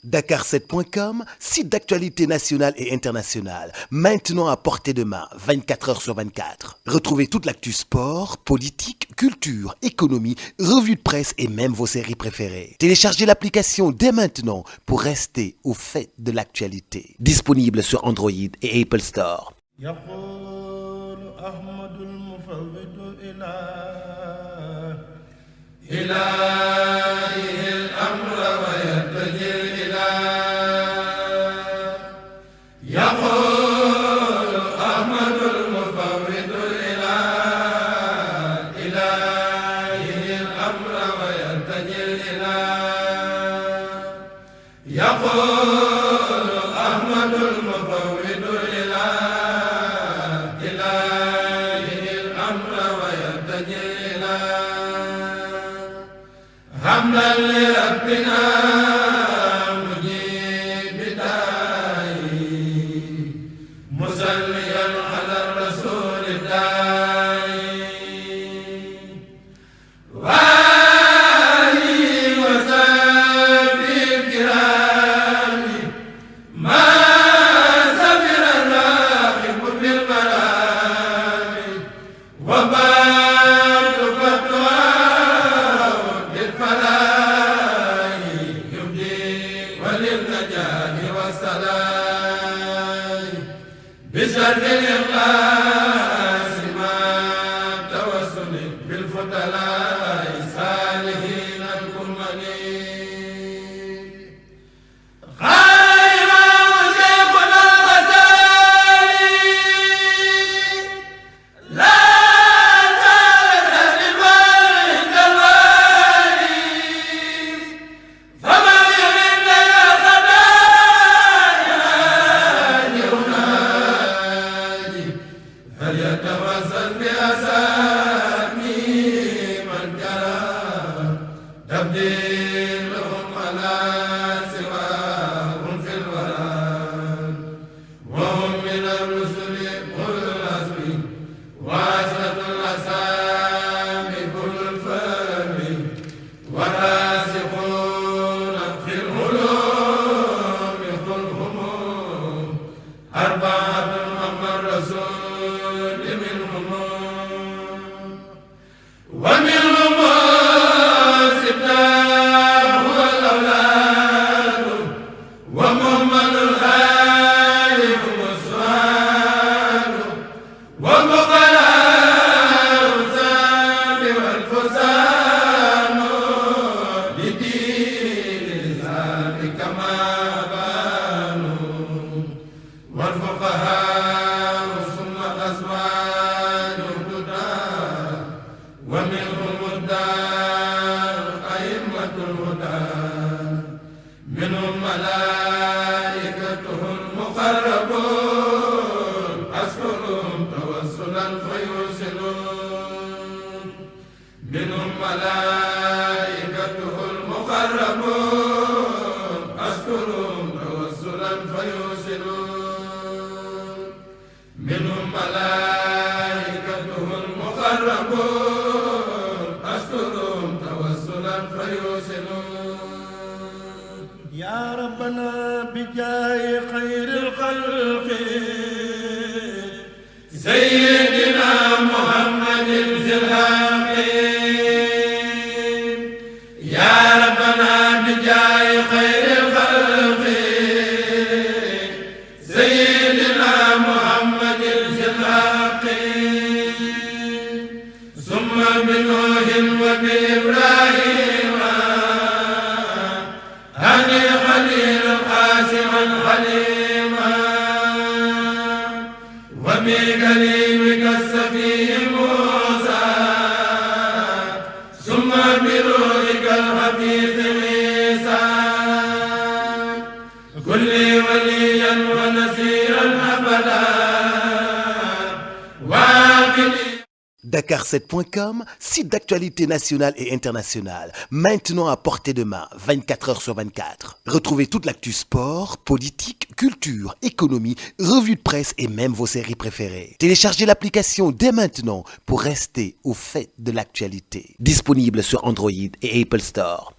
Dakar7.com, site d'actualité nationale et internationale, maintenant à portée de main, 24 heures sur 24. Retrouvez toute l'actu sport, politique, culture, économie, revues de presse et même vos séries préférées. Téléchargez l'application dès maintenant pour rester au fait de l'actualité. Disponible sur Android et Apple Store. يا ربنا بجاه خير الخلق سيدنا محمد في الحق يا ربنا بجاه خير الخلق سيدنا محمد في الحق ثم بنوح وبإبراهيم حليما وبكليمك السفي موسى ثم بروحك الحفيظ عيسى كل وليا ونصيرا ابدا Dakar7.com, site d'actualité nationale et internationale, maintenant à portée de main, 24 heures sur 24. Retrouvez toute l'actu sport, politique, culture, économie, revues de presse et même vos séries préférées. Téléchargez l'application dès maintenant pour rester au fait de l'actualité. Disponible sur Android et Apple Store.